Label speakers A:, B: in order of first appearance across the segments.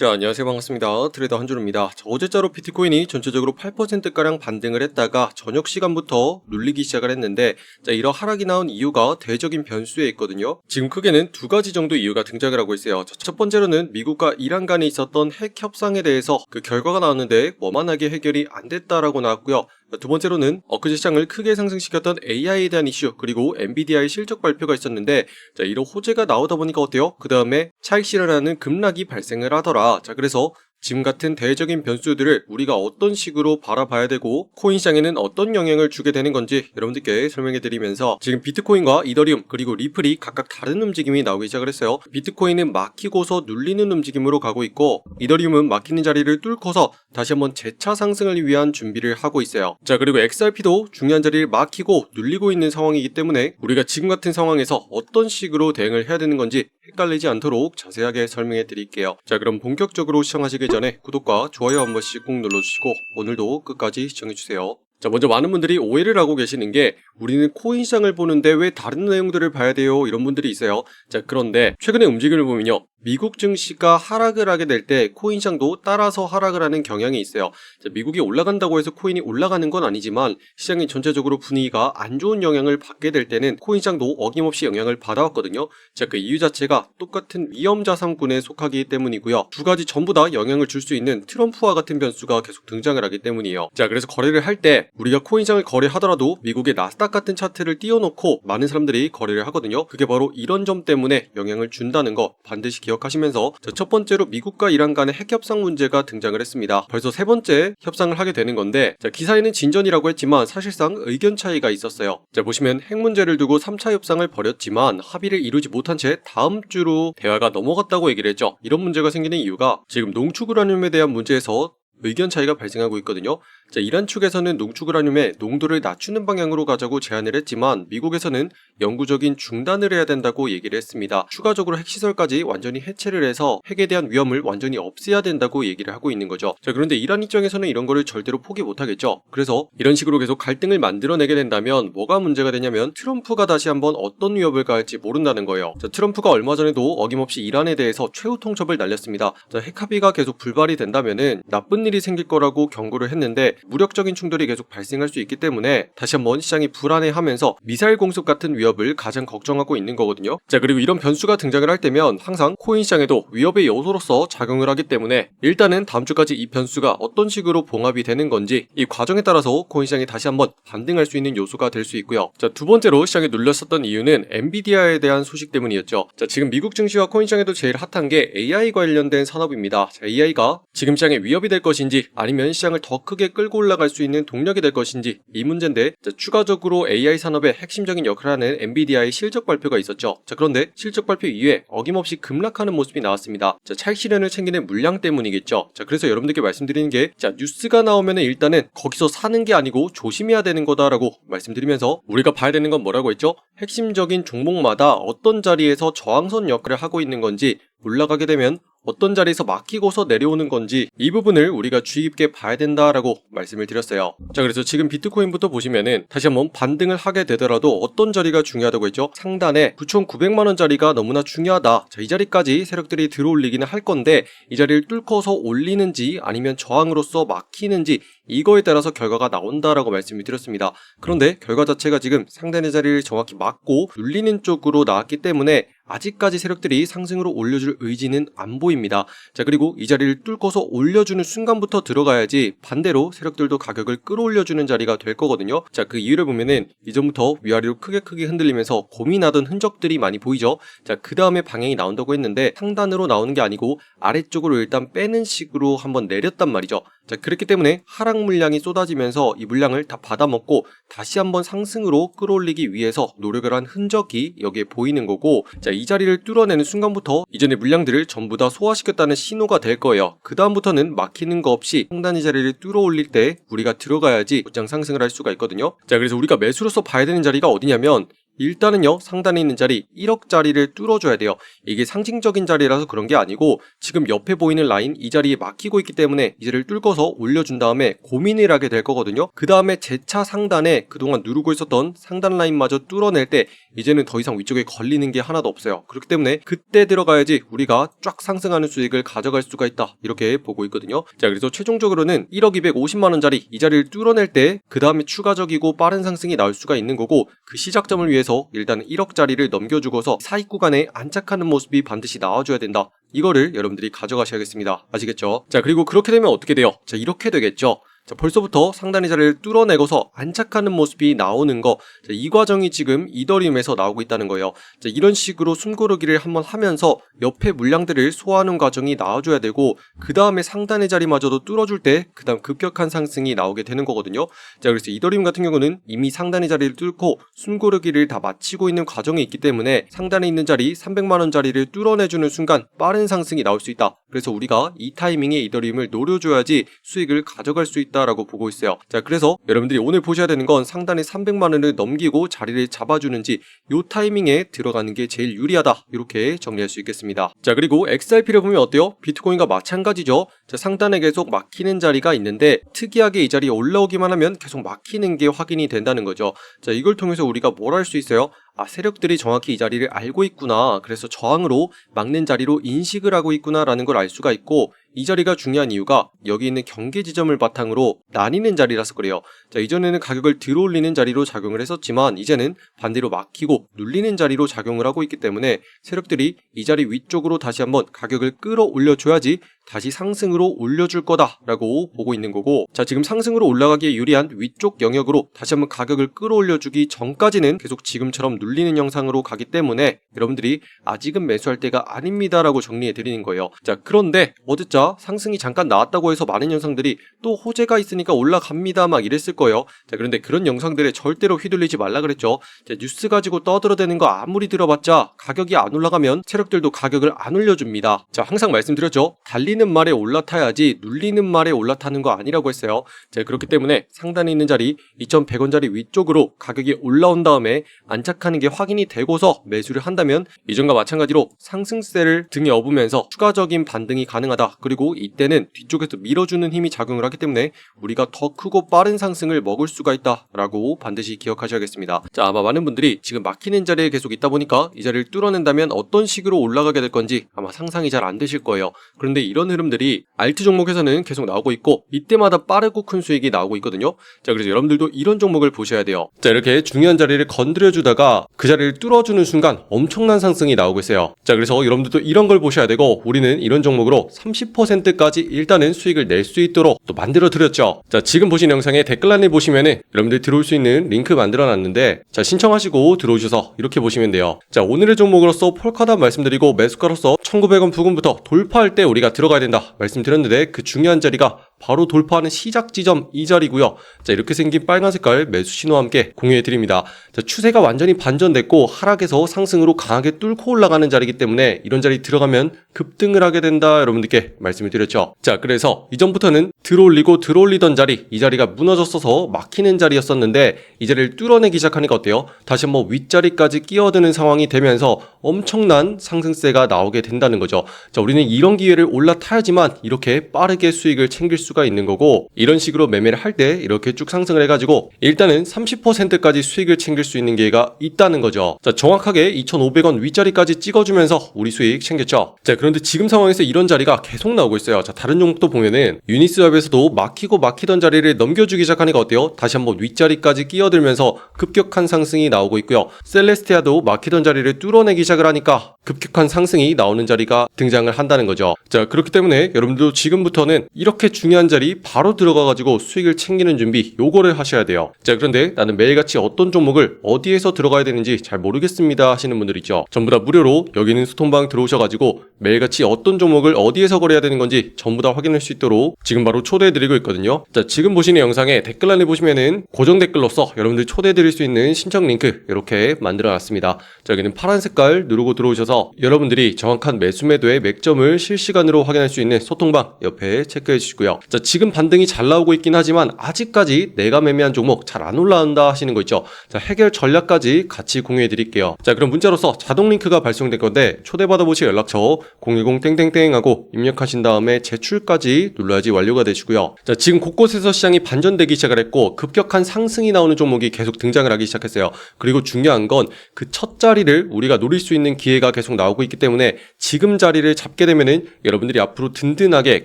A: 자, 안녕하세요. 반갑습니다. 트레이더 한준호입니다. 자, 어제자로 비트코인이 전체적으로 8%가량 반등을 했다가 저녁 시간부터 눌리기 시작을 했는데, 자, 이런 하락이 나온 이유가 대적인 변수에 있거든요. 지금 크게는 두 가지 정도 이유가 등장을 하고 있어요. 자, 첫 번째로는 미국과 이란 간에 있었던 핵 협상에 대해서 그 결과가 나왔는데 원만하게 해결이 안 됐다라고 나왔고요. 두 번째로는 엊그제 시장을 크게 상승시켰던 AI에 대한 이슈, 그리고 엔비디아의 실적 발표가 있었는데, 자, 이런 호재가 나오다 보니까 어때요? 그 다음에 차익 실현하는 급락이 발생을 하더라. 자, 그래서 지금 같은 대외적인 변수들을 우리가 어떤 식으로 바라봐야 되고 코인 시장에는 어떤 영향을 주게 되는 건지 여러분들께 설명해 드리면서, 지금 비트코인과 이더리움 그리고 리플이 각각 다른 움직임이 나오기 시작을 했어요. 비트코인은 막히고서 눌리는 움직임으로 가고 있고, 이더리움은 막히는 자리를 뚫고서 다시 한번 재차 상승을 위한 준비를 하고 있어요. 자, 그리고 XRP도 중요한 자리를 막히고 눌리고 있는 상황이기 때문에 우리가 지금 같은 상황에서 어떤 식으로 대응을 해야 되는 건지 헷갈리지 않도록 자세하게 설명해 드릴게요. 자, 그럼 본격적으로 시청하시기 전에 구독과 좋아요 한 번씩 꼭 눌러주시고 오늘도 끝까지 시청해주세요. 자, 먼저 많은 분들이 오해를 하고 계시는 게, 우리는 코인 시장을 보는데 왜 다른 내용들을 봐야 돼요? 이런 분들이 있어요. 자, 그런데 최근의 움직임을 보면요, 미국 증시가 하락을 하게 될 때 코인 시장도 따라서 하락을 하는 경향이 있어요. 자, 미국이 올라간다고 해서 코인이 올라가는 건 아니지만 시장이 전체적으로 분위기가 안 좋은 영향을 받게 될 때는 코인 시장도 어김없이 영향을 받아왔거든요. 자, 그 이유 자체가 똑같은 위험자산군에 속하기 때문이고요. 두 가지 전부 다 영향을 줄 수 있는 트럼프와 같은 변수가 계속 등장을 하기 때문이에요. 자, 그래서 거래를 할 때 우리가 코인 시장을 거래하더라도 미국의 나스닥 같은 차트를 띄워놓고 많은 사람들이 거래를 하거든요. 그게 바로 이런 점 때문에 영향을 준다는 거 반드시 기억하시면서, 자, 첫 번째로 미국과 이란 간의 핵 협상 문제가 등장을 했습니다. 벌써 세 번째 협상을 하게 되는 건데, 자, 기사에는 진전이라고 했지만 사실상 의견 차이가 있었어요. 자, 보시면 핵 문제를 두고 3차 협상을 벌였지만 합의를 이루지 못한 채 다음 주로 대화가 넘어갔다고 얘기를 했죠. 이런 문제가 생기는 이유가 지금 농축우라늄에 대한 문제에서 의견 차이가 발생하고 있거든요. 자, 이란 측에서는 농축우라늄의 농도를 낮추는 방향으로 가자고 제안을 했지만 미국에서는 영구적인 중단을 해야 된다고 얘기를 했습니다. 추가적으로 핵시설까지 완전히 해체를 해서 핵에 대한 위험을 완전히 없애야 된다고 얘기를 하고 있는 거죠. 자, 그런데 이란 입장에서는 이런 거를 절대로 포기 못하겠죠. 그래서 이런 식으로 계속 갈등을 만들어내게 된다면 뭐가 문제가 되냐면, 트럼프가 다시 한번 어떤 위협을 가할지 모른다는 거예요. 자, 트럼프가 얼마 전에도 어김없이 이란에 대해서 최후 통첩을 날렸습니다. 자, 핵 합의가 계속 불발이 된다면은 나쁜 일이 생길 거라고 경고를 했는데, 무력적인 충돌이 계속 발생할 수 있기 때문에 다시 한번 시장이 불안해하면서 미사일 공습 같은 위협을 가장 걱정하고 있는 거거든요. 자, 그리고 이런 변수가 등장을 할 때면 항상 코인 시장에도 위협의 요소로서 작용을 하기 때문에 일단은 다음 주까지 이 변수가 어떤 식으로 봉합이 되는 건지, 이 과정에 따라서 코인 시장이 다시 한번 반등할 수 있는 요소가 될 수 있고요. 자, 두 번째로 시장에 눌렸었던 이유는 엔비디아에 대한 소식 때문이었죠. 자, 지금 미국 증시와 코인 시장에도 제일 핫한 게 AI 관련된 산업입니다. 자, AI가 지금 시장에 위협이 될 것인지 아니면 시장을 더 크게 끌고 올라갈 수 있는 동력이 될 것인지, 이 문제인데, 자, 추가적으로 AI 산업의 핵심적인 역할을 하는 엔비디아의 실적 발표가 있었죠. 자, 그런데 실적 발표 이후에 어김없이 급락하는 모습이 나왔습니다. 자, 차익 실현을 챙기는 물량 때문이겠죠. 자, 그래서 여러분들께 말씀드리는 게, 자, 뉴스가 나오면은 일단은 거기서 사는 게 아니고 조심해야 되는 거다라고 말씀드리면서, 우리가 봐야 되는 건 뭐라고 했죠? 핵심적인 종목마다 어떤 자리에서 저항선 역할을 하고 있는 건지, 올라가게 되면 어떤 자리에서 막히고서 내려오는 건지, 이 부분을 우리가 주의 깊게 봐야 된다라고 말씀을 드렸어요. 자, 그래서 지금 비트코인부터 보시면은 다시 한번 반등을 하게 되더라도 어떤 자리가 중요하다고 했죠? 상단에 9,900만원 자리가 너무나 중요하다. 자, 이 자리까지 세력들이 들어올리기는 할 건데, 이 자리를 뚫고서 올리는지 아니면 저항으로서 막히는지, 이거에 따라서 결과가 나온다라고 말씀을 드렸습니다. 그런데 결과 자체가 지금 상단의 자리를 정확히 막고 눌리는 쪽으로 나왔기 때문에 아직까지 세력들이 상승으로 올려줄 의지는 안 보입니다. 자, 그리고 이 자리를 뚫고서 올려주는 순간부터 들어가야지 반대로 세력들도 가격을 끌어올려주는 자리가 될 거거든요. 자, 그 이유를 보면은 이전부터 위아래로 크게 흔들리면서 고민하던 흔적들이 많이 보이죠. 자, 그 다음에 방향이 나온다고 했는데 상단으로 나오는 게 아니고 아래쪽으로 일단 빼는 식으로 한번 내렸단 말이죠. 자, 그렇기 때문에 하락 물량이 쏟아지면서 이 물량을 다 받아먹고 다시 한번 상승으로 끌어올리기 위해서 노력을 한 흔적이 여기에 보이는 거고, 자, 이 자리를 뚫어내는 순간부터 이전의 물량들을 전부 다 소화시켰다는 신호가 될 거예요. 그 다음부터는 막히는 거 없이 상단의 자리를 뚫어 올릴 때 우리가 들어가야지 곧장 상승을 할 수가 있거든요. 자, 그래서 우리가 매수로서 봐야 되는 자리가 어디냐면, 일단은요, 상단에 있는 자리 1억짜리를 뚫어줘야 돼요. 이게 상징적인 자리라서 그런 게 아니고 지금 옆에 보이는 라인 이 자리에 막히고 있기 때문에 이 자리를 뚫고서 올려준 다음에 고민을 하게 될 거거든요. 그 다음에 재차 상단에 그동안 누르고 있었던 상단 라인마저 뚫어낼 때 이제는 더 이상 위쪽에 걸리는 게 하나도 없어요. 그렇기 때문에 그때 들어가야지 우리가 쫙 상승하는 수익을 가져갈 수가 있다, 이렇게 보고 있거든요. 자, 그래서 최종적으로는 1억 250만원짜리 이 자리를 뚫어낼 때 그 다음에 추가적이고 빠른 상승이 나올 수가 있는 거고, 그 시작점을 위해서 일단은 1억짜리를 넘겨주고서 사익 구간에 안착하는 모습이 반드시 나와줘야 된다. 이거를 여러분들이 가져가셔야겠습니다. 아시겠죠? 자, 그리고 그렇게 되면 어떻게 돼요? 자, 이렇게 되겠죠. 자, 벌써부터 상단의 자리를 뚫어내고서 안착하는 모습이 나오는 거, 자, 이 과정이 지금 이더리움에서 나오고 있다는 거예요. 자, 이런 식으로 숨고르기를 한번 하면서 옆에 물량들을 소화하는 과정이 나와줘야 되고, 그 다음에 상단의 자리마저도 뚫어줄 때 그 다음 급격한 상승이 나오게 되는 거거든요. 자, 그래서 이더리움 같은 경우는 이미 상단의 자리를 뚫고 숨고르기를 다 마치고 있는 과정이 있기 때문에 상단에 있는 자리 300만원짜리를 뚫어내주는 순간 빠른 상승이 나올 수 있다. 그래서 우리가 이 타이밍에 이더리움을 노려줘야지 수익을 가져갈 수 있다 라고 보고 있어요. 자, 그래서 여러분들이 오늘 보셔야 되는 건 상단에 300만원을 넘기고 자리를 잡아주는지 요 타이밍에 들어가는 게 제일 유리하다, 이렇게 정리할 수 있겠습니다. 자, 그리고 XRP를 보면 어때요? 비트코인과 마찬가지죠. 자, 상단에 계속 막히는 자리가 있는데 특이하게 이 자리에 올라오기만 하면 계속 막히는 게 확인이 된다는 거죠. 자, 이걸 통해서 우리가 뭘 할 수 있어요? 아, 세력들이 정확히 이 자리를 알고 있구나, 그래서 저항으로 막는 자리로 인식을 하고 있구나 라는 걸 알 수가 있고, 이 자리가 중요한 이유가 여기 있는 경계 지점을 바탕으로 나뉘는 자리라서 그래요. 자, 이전에는 가격을 들어올리는 자리로 작용을 했었지만 이제는 반대로 막히고 눌리는 자리로 작용을 하고 있기 때문에 세력들이 이 자리 위쪽으로 다시 한번 가격을 끌어올려 줘야지 다시 상승으로 올려줄 거다라고 보고 있는 거고, 자, 지금 상승으로 올라가기에 유리한 위쪽 영역으로 다시 한번 가격을 끌어올려주기 전까지는 계속 지금처럼 눌리는 형상으로 가기 때문에 여러분들이 아직은 매수할 때가 아닙니다라고 정리해 드리는 거예요. 자, 그런데 어쨌든 상승이 잠깐 나왔다고 해서 많은 영상들이 또 호재가 있으니까 올라갑니다 막 이랬을 거예요. 자, 그런데 그런 영상들에 절대로 휘둘리지 말라 그랬죠. 자, 뉴스 가지고 떠들어대는 거 아무리 들어봤자 가격이 안 올라가면 세력들도 가격을 안 올려줍니다. 자, 항상 말씀드렸죠. 달리는 말에 올라타야지 눌리는 말에 올라타는 거 아니라고 했어요. 자, 그렇기 때문에 상단에 있는 자리 2100원짜리 위쪽으로 가격이 올라온 다음에 안착하는 게 확인이 되고서 매수를 한다면 이전과 마찬가지로 상승세를 등에 업으면서 추가적인 반등이 가능하다. 그리고 이때는 뒤쪽에서 밀어주는 힘이 작용을 하기 때문에 우리가 더 크고 빠른 상승을 먹을 수가 있다라고 반드시 기억하셔야겠습니다. 자, 아마 많은 분들이 지금 막히는 자리에 계속 있다 보니까 이 자리를 뚫어낸다면 어떤 식으로 올라가게 될 건지 아마 상상이 잘 안 되실 거예요. 그런데 이런 흐름들이 알트 종목에서는 계속 나오고 있고 이때마다 빠르고 큰 수익이 나오고 있거든요. 자, 그래서 여러분들도 이런 종목을 보셔야 돼요. 자, 이렇게 중요한 자리를 건드려주다가 그 자리를 뚫어주는 순간 엄청난 상승이 나오고 있어요. 자, 그래서 여러분들도 이런 걸 보셔야 되고, 우리는 이런 종목으로 30%까지 일단은 수익을 낼 수 있도록 또 만들어 드렸죠. 자, 지금 보신 영상에 댓글란에 보시면은 여러분들 들어올 수 있는 링크 만들어 놨는데, 자, 신청하시고 들어오셔서 이렇게 보시면 돼요. 자, 오늘의 종목으로서 폴카답 말씀드리고 매수가로서 1900원 부근부터 돌파할 때 우리가 들어가야 된다 말씀드렸는데, 그 중요한 자리가 바로 돌파하는 시작 지점 이 자리고요. 자, 이렇게 생긴 빨간 색깔 매수 신호와 함께 공유해 드립니다. 자, 추세가 완전히 반전됐고 하락에서 상승으로 강하게 뚫고 올라가는 자리이기 때문에 이런 자리 들어가면 급등을 하게 된다, 여러분들께 말씀을 드렸죠. 자, 그래서 이전부터는 들어올리던 자리, 이 자리가 무너졌어서 막히는 자리였었는데 이 자리를 뚫어내기 시작하니까 어때요? 다시 한번 윗자리까지 끼어드는 상황이 되면서 엄청난 상승세가 나오게 된다는 거죠. 자, 우리는 이런 기회를 올라타야지만 이렇게 빠르게 수익을 챙길 수가 있는 거고, 이런 식으로 매매를 할 때 이렇게 쭉 상승을 해가지고 일단은 30%까지 수익을 챙길 수 있는 기회가 있다는 거죠. 자, 정확하게 2,500원 윗자리까지 찍어주면서 우리 수익 챙겼죠. 자, 그런데 지금 상황에서 이런 자리가 계속 나오고 있어요. 자, 다른 종목도 보면은 유니스왑에서도 막히던 자리를 넘겨주기 시작하니까 어때요? 다시 한번 윗자리까지 끼어들면서 급격한 상승이 나오고 있고요. 셀레스티아도 막히던 자리를 뚫어내기 시작을 하니까 급격한 상승이 나오는 자리가 등장을 한다는 거죠. 자, 그렇기 때문에 여러분들도 지금부터는 이렇게 중요한 자리 바로 들어가가지고 수익을 챙기는 준비, 요거를 하셔야 돼요. 자, 그런데 나는 매일같이 어떤 종목을 어디에서 들어가야 되는지 잘 모르겠습니다 하시는 분들 있죠. 전부 다 무료로 여기는 소통방 들어오셔가지고 매일같이 어떤 종목을 어디에서 거래해야 되는 건지 전부 다 확인할 수 있도록 지금 바로 초대해드리고 있거든요. 자, 지금 보시는 영상에 댓글란에 보시면은 고정 댓글로서 여러분들 초대해드릴 수 있는 신청 링크 이렇게 만들어놨습니다. 자, 여기는 파란 색깔 누르고 들어오셔서 여러분들이 정확한 매수 매도의 맥점을 실시간으로 확인할 수 있는 소통방 옆에 체크해 주시고요. 자, 지금 반등이 잘 나오고 있긴 하지만 아직까지 내가 매매한 종목 잘 안 올라온다 하시는 거 있죠. 자, 해결 전략까지 같이 공유해 드릴게요. 자, 그럼 문자로서 자동 링크가 발송될 건데 초대받아 보실 연락처 010 하고 입력하신 다음에 제출까지 눌러야지 완료가 되시고요. 자, 지금 곳곳에서 시장이 반전되기 시작을 했고 급격한 상승이 나오는 종목이 계속 등장을 하기 시작했어요. 그리고 중요한 건 그 첫 자리를 우리가 노릴 수 있는 기회가 계속 나오고 있기 때문에 지금 자리를 잡게 되면은 여러분들이 앞으로 든든하게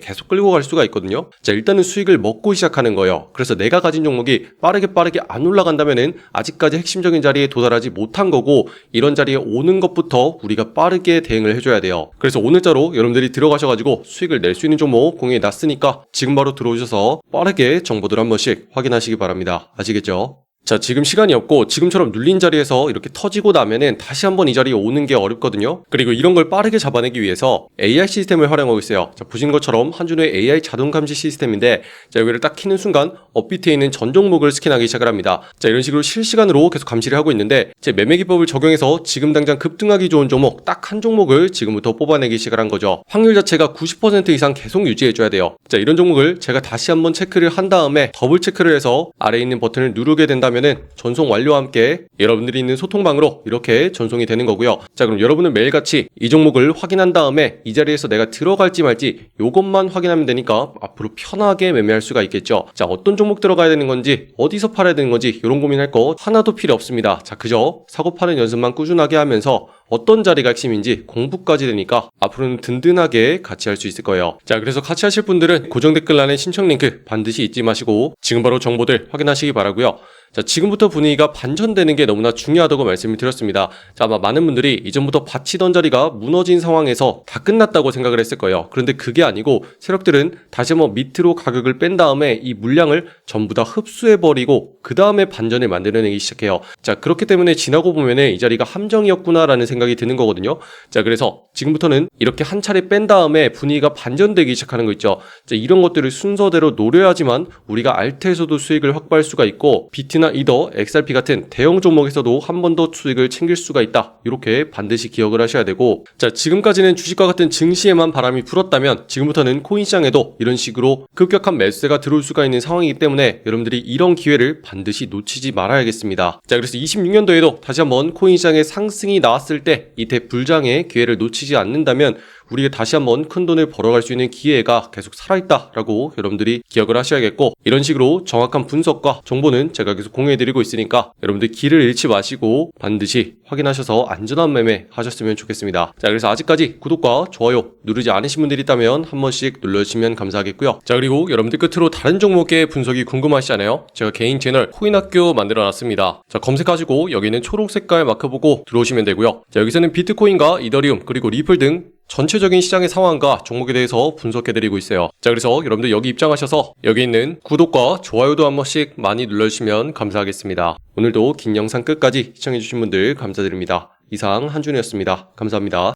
A: 계속 끌고 갈 수가 있거든요. 자, 일단은 수익을 먹고 시작하는 거예요. 그래서 내가 가진 종목이 빠르게 안 올라간다면은 아직까지 핵심적인 자리에 도달하지 못한 거고 이런 자리에 오는 것부터 우리가 빠르게 대응을 해줘야 돼요. 그래서 오늘자로 여러분들이 들어가셔가지고 수익을 낼 수 있는 종목 공유해 놨으니까 지금 바로 들어오셔서 빠르게 정보들 한 번씩 확인하시기 바랍니다. 아시겠죠? 자, 지금 시간이 없고 지금처럼 눌린 자리에서 이렇게 터지고 나면은 다시 한번 이 자리에 오는 게 어렵거든요. 그리고 이런 걸 빠르게 잡아내기 위해서 AI 시스템을 활용하고 있어요. 자, 보신 것처럼 한준호의 AI 자동 감지 시스템인데 자, 여기를 딱 키는 순간 업비트에 있는 전 종목을 스캔하기 시작을 합니다. 자, 이런 식으로 실시간으로 계속 감시를 하고 있는데 제 매매 기법을 적용해서 지금 당장 급등하기 좋은 종목 딱 한 종목을 지금부터 뽑아내기 시작을 한 거죠. 확률 자체가 90% 이상 계속 유지해줘야 돼요. 자, 이런 종목을 제가 다시 한번 체크를 한 다음에 더블 체크를 해서 아래에 있는 버튼을 누르게 된다면 전송 완료와 함께 여러분들이 있는 소통방으로 이렇게 전송이 되는 거고요. 자, 그럼 여러분은 매일같이 이 종목을 확인한 다음에 이 자리에서 내가 들어갈지 말지 요것만 확인하면 되니까 앞으로 편하게 매매할 수가 있겠죠. 자, 어떤 종목 들어가야 되는 건지 어디서 팔아야 되는 건지 이런 고민할 거 하나도 필요 없습니다. 자, 그저 사고 파는 연습만 꾸준하게 하면서 어떤 자리가 핵심인지 공부까지 되니까 앞으로는 든든하게 같이 할 수 있을 거예요. 자, 그래서 같이 하실 분들은 고정 댓글란에 신청 링크 반드시 잊지 마시고 지금 바로 정보들 확인하시기 바라고요. 자, 지금부터 분위기가 반전되는 게 너무나 중요하다고 말씀을 드렸습니다. 자, 아마 많은 분들이 이전부터 받치던 자리가 무너진 상황에서 다 끝났다고 생각을 했을 거예요. 그런데 그게 아니고 세력들은 다시 한번 밑으로 가격을 뺀 다음에 이 물량을 전부 다 흡수해버리고 그 다음에 반전을 만들어내기 시작해요. 자, 그렇기 때문에 지나고 보면은 이 자리가 함정이었구나라는 생각이 드는 거거든요. 자, 그래서 지금부터는 이렇게 한 차례 뺀 다음에 분위기가 반전되기 시작하는 거 있죠. 자, 이런 것들을 순서대로 노려야지만 우리가 알트에서도 수익을 확보할 수가 있고 비트나 이더, XRP 같은 대형 종목에서도 한 번 더 수익을 챙길 수가 있다. 이렇게 반드시 기억을 하셔야 되고 자, 지금까지는 주식과 같은 증시에만 바람이 불었다면 지금부터는 코인 시장에도 이런 식으로 급격한 매수세가 들어올 수가 있는 상황이기 때문에 여러분들이 이런 기회를 반드시 놓치지 말아야겠습니다. 자, 그래서 26년도에도 다시 한번 코인 시장에 상승이 나왔을 때 이 대불장의 기회를 놓치지 않는다면 우리가 다시 한번 큰 돈을 벌어갈 수 있는 기회가 계속 살아있다라고 여러분들이 기억을 하셔야겠고 이런 식으로 정확한 분석과 정보는 제가 계속 공유해드리고 있으니까 여러분들 길을 잃지 마시고 반드시 확인하셔서 안전한 매매 하셨으면 좋겠습니다. 자, 그래서 아직까지 구독과 좋아요 누르지 않으신 분들이 있다면 한 번씩 눌러주시면 감사하겠고요. 자, 그리고 여러분들 끝으로 다른 종목의 분석이 궁금하시잖아요. 제가 개인 채널 코인학교 만들어놨습니다. 자, 검색하시고 여기는 초록 색깔 마크 보고 들어오시면 되고요. 자, 여기서는 비트코인과 이더리움 그리고 리플 등 전체적인 시장의 상황과 종목에 대해서 분석해드리고 있어요. 자, 그래서 여러분들 여기 입장하셔서 여기 있는 구독과 좋아요도 한 번씩 많이 눌러주시면 감사하겠습니다. 오늘도 긴 영상 끝까지 시청해주신 분들 감사드립니다. 이상 한준이었습니다. 감사합니다.